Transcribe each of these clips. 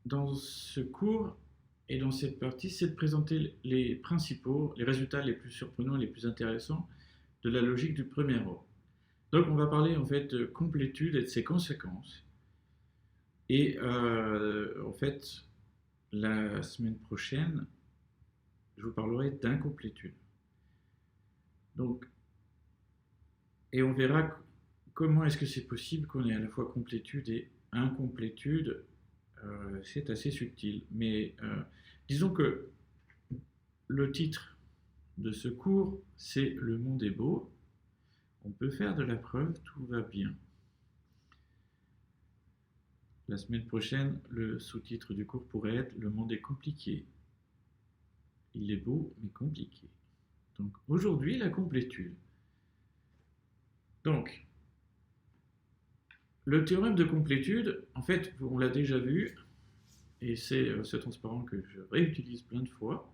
dans ce cours et dans cette partie, c'est de présenter les principaux, les résultats les plus surprenants et les plus intéressants de la logique du premier ordre. Donc on va parler en fait de complétude et de ses conséquences. Et en fait, la semaine prochaine, je vous parlerai d'incomplétude. Donc, et on verra comment est-ce que c'est possible qu'on ait à la fois complétude et incomplétude. C'est assez subtil. Mais disons que le titre de ce cours, c'est Le monde est beau. On peut faire de la preuve, tout va bien. La semaine prochaine, le sous-titre du cours pourrait être Le monde est compliqué. Il est beau, mais compliqué. Donc aujourd'hui, la complétude. Donc, le théorème de complétude, en fait, on l'a déjà vu, et c'est ce transparent que je réutilise plein de fois,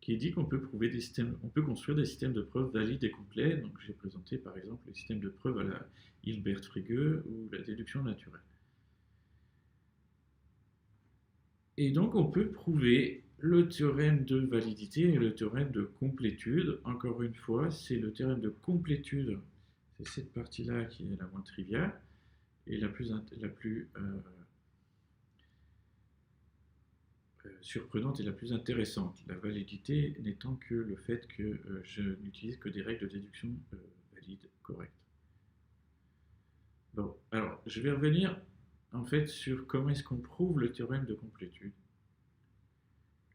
qui dit qu'on peut prouver des systèmes, on peut construire des systèmes de preuves valides et complets. Donc j'ai présenté par exemple les systèmes de preuves à la Hilbert-Frege ou la déduction naturelle. Et donc on peut prouver le théorème de validité et le théorème de complétude. Encore une fois, c'est le théorème de complétude, c'est cette partie-là qui est la moins triviale et la plus surprenante et la plus intéressante. La validité n'étant que le fait que je n'utilise que des règles de déduction valides, correctes. Bon, alors je vais revenir en fait sur comment est-ce qu'on prouve le théorème de complétude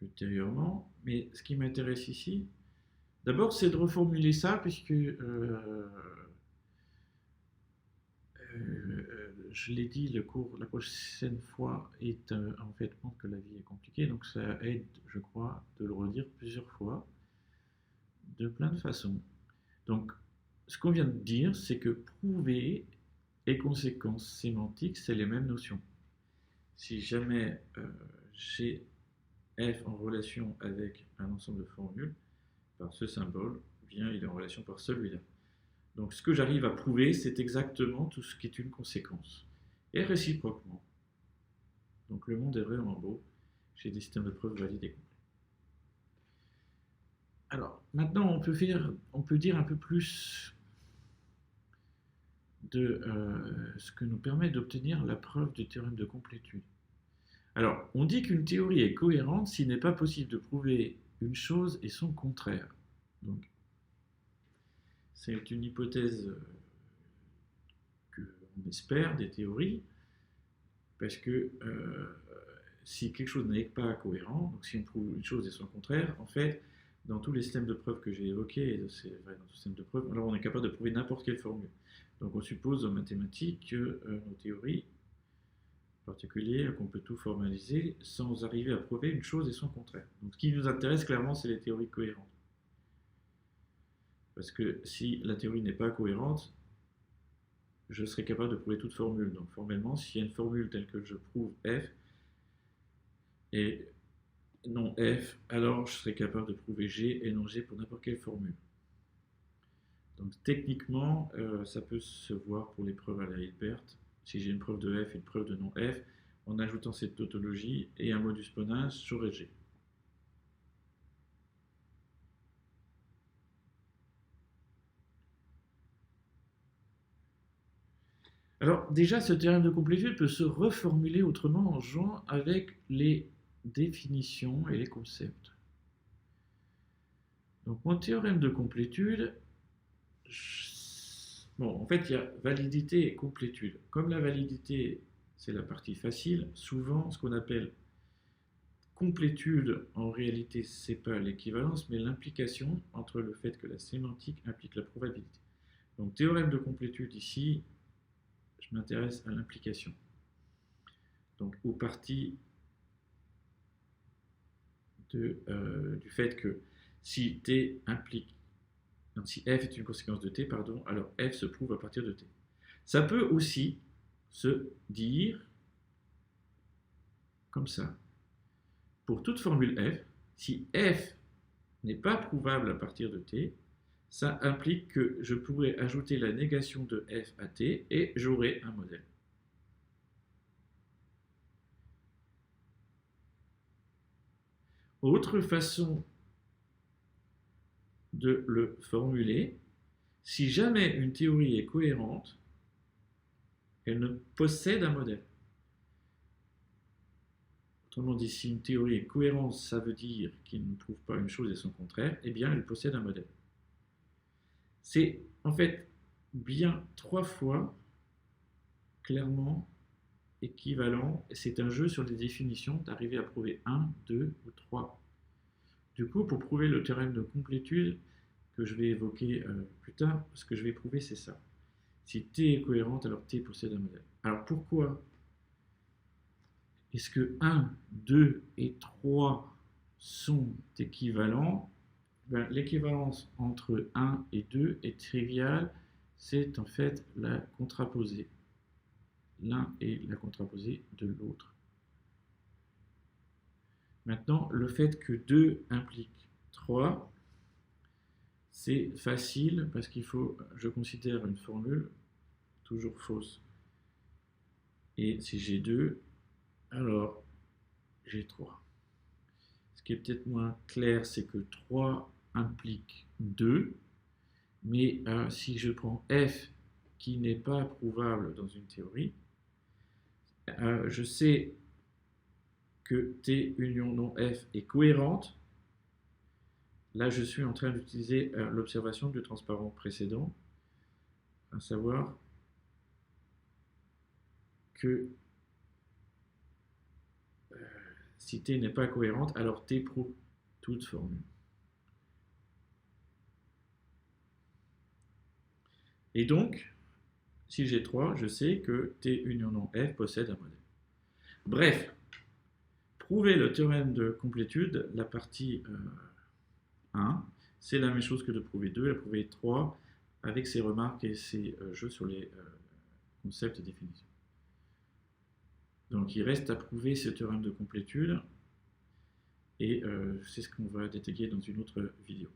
ultérieurement, mais ce qui m'intéresse ici, d'abord c'est de reformuler ça puisque je l'ai dit, le cours la prochaine fois est en fait montre que la vie est compliquée, donc ça aide, je crois, de le redire plusieurs fois, de plein de façons. Donc, ce qu'on vient de dire, c'est que prouver et conséquences sémantiques, c'est les mêmes notions. Si jamais j'ai f en relation avec un ensemble de formules, par ce symbole, bien il est en relation par celui-là. Donc ce que j'arrive à prouver, c'est exactement tout ce qui est une conséquence. Et réciproquement. Donc le monde est vraiment beau. J'ai des systèmes de preuves valides et complets. Alors maintenant, on peut dire un peu plus de ce que nous permet d'obtenir la preuve du théorème de complétude. Alors, on dit qu'une théorie est cohérente s'il n'est pas possible de prouver une chose et son contraire. Donc, c'est une hypothèse qu'on espère des théories, parce que si quelque chose n'est pas cohérent, donc si on prouve une chose et son contraire, en fait, dans tous les systèmes de preuves que j'ai évoqués, et c'est vrai dans tous les systèmes de preuves, alors on est capable de prouver n'importe quelle formule. Donc on suppose en mathématiques que nos théories, en particulier, qu'on peut tout formaliser sans arriver à prouver une chose et son contraire. Donc ce qui nous intéresse clairement, c'est les théories cohérentes. Parce que si la théorie n'est pas cohérente, je serai capable de prouver toute formule. Donc formellement, s'il y a une formule telle que je prouve f et non f, alors je serai capable de prouver g et non g pour n'importe quelle formule. Donc techniquement, ça peut se voir pour les preuves à la Hilbert. Si j'ai une preuve de f et une preuve de non f, en ajoutant cette tautologie et un modus ponens, j'aurai g. Alors déjà, ce théorème de complétude peut se reformuler autrement en jouant avec les définitions et les concepts. Donc mon théorème de complétude, bon, en fait, il y a validité et complétude. Comme la validité, c'est la partie facile, souvent ce qu'on appelle complétude, en réalité, c'est pas l'équivalence, mais l'implication entre le fait que la sémantique implique la probabilité. Donc théorème de complétude ici, je m'intéresse à l'implication. Donc aux parties du fait que si t implique, non, si f est une conséquence de t, pardon, alors f se prouve à partir de t. Ça peut aussi se dire comme ça. Pour toute formule f, si f n'est pas prouvable à partir de t, ça implique que je pourrais ajouter la négation de f à t et j'aurai un modèle. Autre façon de le formuler, si jamais une théorie est cohérente, elle ne possède un modèle. Autrement dit, si une théorie est cohérente, ça veut dire qu'il ne prouve pas une chose et son contraire, eh bien elle possède un modèle. C'est en fait bien 3 fois clairement équivalent, et c'est un jeu sur les définitions d'arriver à prouver 1, 2 ou 3. Du coup, pour prouver le théorème de complétude que je vais évoquer plus tard, ce que je vais prouver, c'est ça. Si T est cohérente, alors T possède un modèle. Alors pourquoi est-ce que 1, 2 et 3 sont équivalents? Ben, l'équivalence entre 1 et 2 est triviale, c'est en fait la contraposée. L'un est la contraposée de l'autre. Maintenant, le fait que 2 implique 3, c'est facile parce qu'il faut, je considère une formule toujours fausse. Et si j'ai 2, alors j'ai 3. Ce qui est peut-être moins clair, c'est que 3 implique 2, mais si je prends f qui n'est pas prouvable dans une théorie, je sais que T union non F est cohérente. Là, je suis en train d'utiliser l'observation du transparent précédent, à savoir que si T n'est pas cohérente, alors T prouve toute formule. Et donc, si j'ai 3, je sais que T union non F possède un modèle. Bref, prouver le théorème de complétude, la partie 1, c'est la même chose que de prouver 2 et de prouver 3 avec ses remarques et ses jeux sur les concepts et définitions. Donc il reste à prouver ce théorème de complétude et c'est ce qu'on va détailler dans une autre vidéo.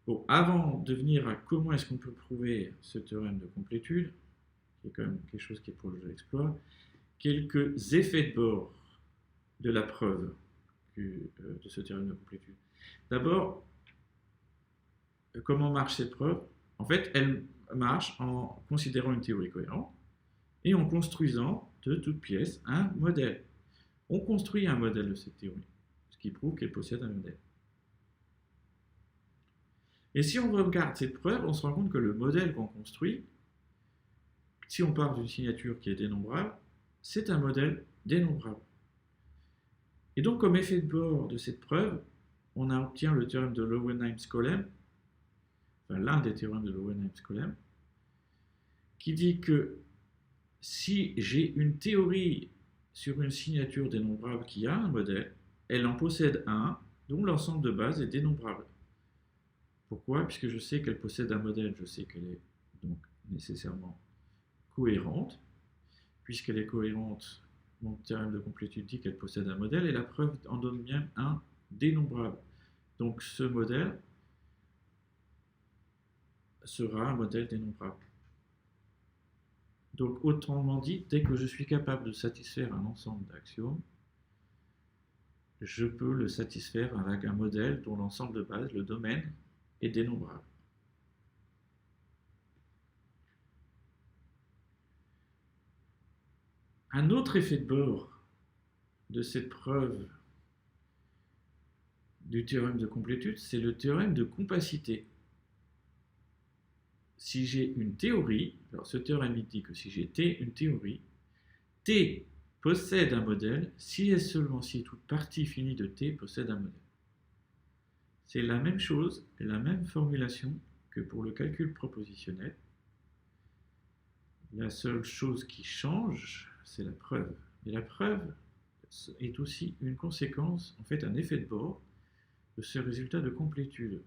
Bon, avant de venir à comment est-ce qu'on peut prouver ce théorème de complétude, qui est quand même quelque chose qui est proche de l'exploit, quelques effets de bord de la preuve de ce théorème de complétude. D'abord, comment marche cette preuve? En fait, elle marche en considérant une théorie cohérente et en construisant de toutes pièces un modèle. On construit un modèle de cette théorie, ce qui prouve qu'elle possède un modèle. Et si on regarde cette preuve, on se rend compte que le modèle qu'on construit, si on part d'une signature qui est dénombrable, c'est un modèle dénombrable. Et donc, comme effet de bord de cette preuve, on obtient le théorème de Löwenheim-Skolem, enfin l'un des théorèmes de Löwenheim-Skolem, qui dit que si j'ai une théorie sur une signature dénombrable qui a un modèle, elle en possède un dont l'ensemble de base est dénombrable. Pourquoi? Puisque je sais qu'elle possède un modèle, je sais qu'elle est donc nécessairement cohérente. Puisqu'elle est cohérente, mon théorème de complétude dit qu'elle possède un modèle et la preuve en donne bien un dénombrable. Donc ce modèle sera un modèle dénombrable. Donc autrement dit, dès que je suis capable de satisfaire un ensemble d'axiomes, je peux le satisfaire avec un modèle dont l'ensemble de base, le domaine, est dénombrable. Un autre effet de bord de cette preuve du théorème de complétude, c'est le théorème de compacité. Si j'ai une théorie, alors ce théorème dit que si j'ai T, une théorie, T possède un modèle si et seulement si toute partie finie de T possède un modèle. C'est la même chose et la même formulation que pour le calcul propositionnel. La seule chose qui change, c'est la preuve. Et la preuve est aussi une conséquence, en fait un effet de bord de ce résultat de complétude.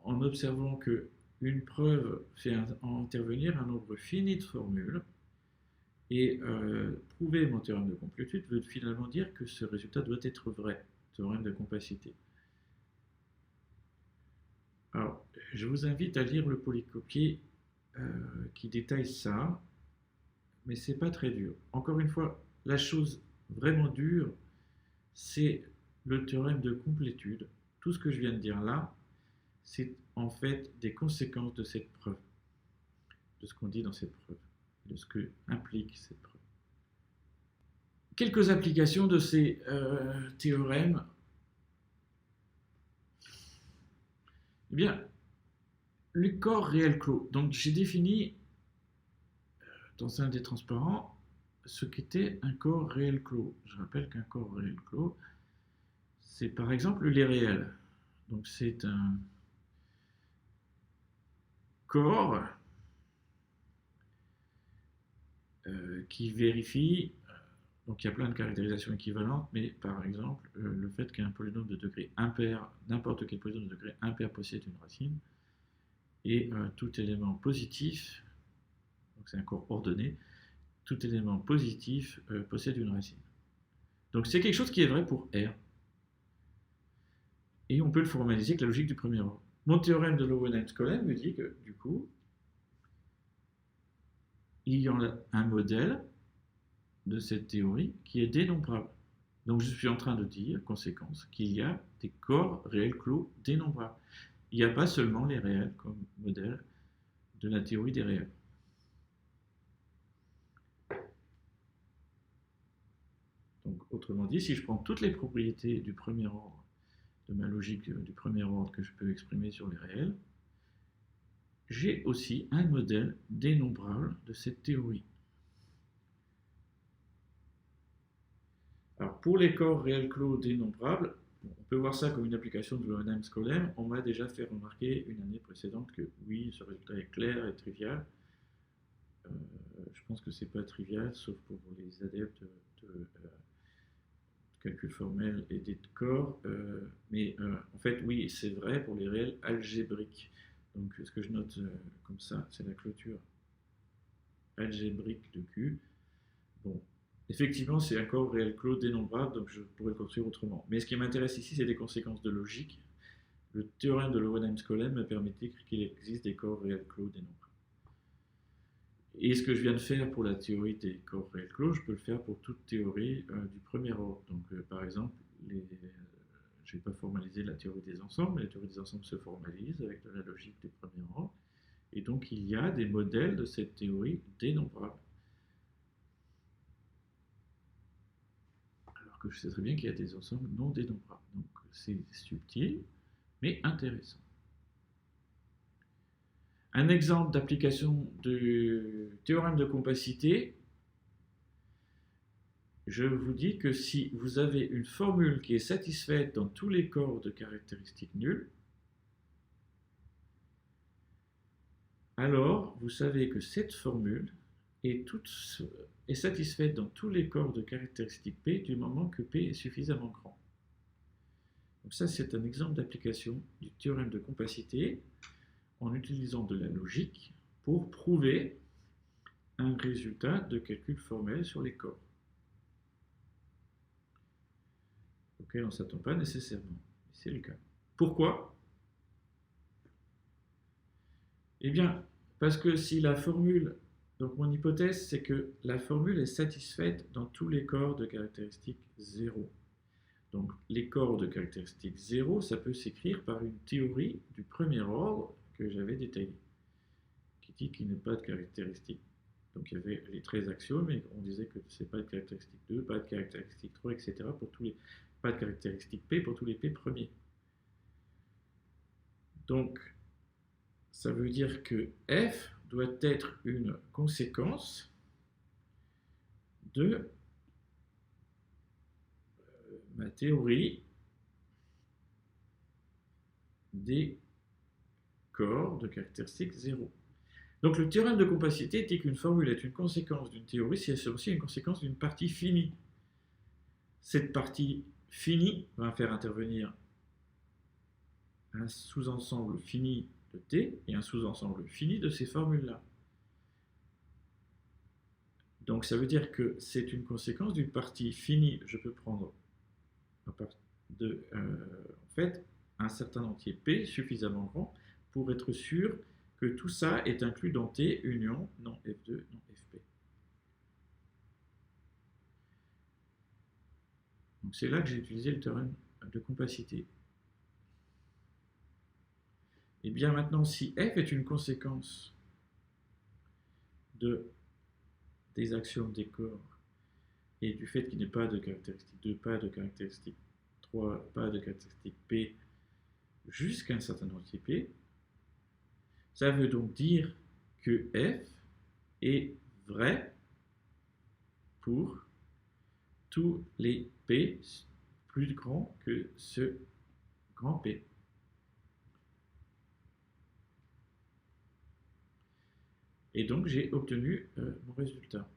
En observant qu'une preuve fait intervenir un nombre fini de formules, et prouver mon théorème de complétude veut finalement dire que ce résultat doit être vrai, théorème de compacité. Alors, je vous invite à lire le polycopier qui détaille ça. mais c'est pas très dur. Encore une fois, la chose vraiment dure, c'est le théorème de complétude. Tout ce que je viens de dire là, c'est en fait des conséquences de cette preuve, de ce qu'on dit dans cette preuve, de ce que implique cette preuve. Quelques applications de ces théorèmes. Eh bien, le corps réel clos. Donc, j'ai défini dans un des transparents ce qu'était un corps réel clos. Je rappelle qu'un corps réel clos, c'est par exemple les réels. Donc, c'est un corps qui vérifie. Donc il y a plein de caractérisations équivalentes, mais par exemple, le fait qu'un polynôme de degré impair, n'importe quel polynôme de degré impair possède une racine, et tout élément positif, donc c'est un corps ordonné, tout élément positif possède une racine. Donc c'est quelque chose qui est vrai pour R. Et on peut le formaliser avec la logique du premier ordre. Mon théorème de Lowenheim-Skolem me dit que, du coup, il y en a un modèle de cette théorie qui est dénombrable. Donc je suis en train de dire, conséquence, qu'il y a des corps réels clos dénombrables. Il n'y a pas seulement les réels comme modèle de la théorie des réels. Donc autrement dit, si je prends toutes les propriétés du premier ordre, de ma logique du premier ordre que je peux exprimer sur les réels, j'ai aussi un modèle dénombrable de cette théorie. Alors pour les corps réels clos dénombrables, on peut voir ça comme une application de Lowenheim-Skolem. On m'a déjà fait remarquer une année précédente que oui, ce résultat est clair et trivial. Je pense que c'est pas trivial, sauf pour les adeptes de calcul formel et des corps. Mais en fait, oui, c'est vrai pour les réels algébriques. Donc ce que je note comme ça, c'est la clôture algébrique de Q. Bon, effectivement, c'est un corps réel clos dénombrable, donc je pourrais le construire autrement. Mais ce qui m'intéresse ici, c'est des conséquences de logique. Le théorème de Lowenheim-Skolem me permet d'écrire qu'il existe des corps réels clos dénombrables. Et ce que je viens de faire pour la théorie des corps réels clos, je peux le faire pour toute théorie du premier ordre. Donc, par exemple, je ne vais pas formaliser la théorie des ensembles, mais la théorie des ensembles se formalise avec de la logique du premier ordre. Et donc, il y a des modèles de cette théorie dénombrables. Alors que je sais très bien qu'il y a des ensembles non dénombrables. Donc, c'est subtil, mais intéressant. Un exemple d'application du théorème de compacité, je vous dis que si vous avez une formule qui est satisfaite dans tous les corps de caractéristiques nulles, alors vous savez que cette formule est satisfaite dans tous les corps de caractéristiques P du moment que P est suffisamment grand. Donc ça, c'est un exemple d'application du théorème de compacité en utilisant de la logique pour prouver un résultat de calcul formel sur les corps, auquel on ne s'attend pas nécessairement. C'est le cas. Pourquoi? Eh bien, parce que si la formule, donc mon hypothèse, c'est que la formule est satisfaite dans tous les corps de caractéristiques 0. Donc les corps de caractéristiques 0, ça peut s'écrire par une théorie du premier ordre que j'avais détaillée, qui dit qu'il n'y a pas de caractéristiques. Donc il y avait les 13 axiomes, et on disait que c'est pas de caractéristique 2, pas de caractéristique 3, etc. pour tous les, pas de caractéristique P pour tous les P premiers. Donc ça veut dire que F doit être une conséquence de ma théorie des corps de caractéristique 0. Donc le théorème de compacité dit qu'une formule est une conséquence d'une théorie si elle est aussi une conséquence d'une partie finie. Cette partie finie va faire intervenir un sous-ensemble fini de T et un sous-ensemble fini de ces formules-là. Donc ça veut dire que c'est une conséquence d'une partie finie. Je peux prendre en fait un certain entier P suffisamment grand pour être sûr que tout ça est inclus dans T union non F2 non Fp. Donc c'est là que j'ai utilisé le théorème de compacité. Et bien maintenant, si f est une conséquence des axiomes des corps et du fait qu'il n'y ait pas de caractéristique 2, pas de caractéristique 3, pas de caractéristique P jusqu'à un certain nombre de P, ça veut donc dire que f est vrai pour tous les P plus grands que ce grand P. Et donc j'ai obtenu mon résultat.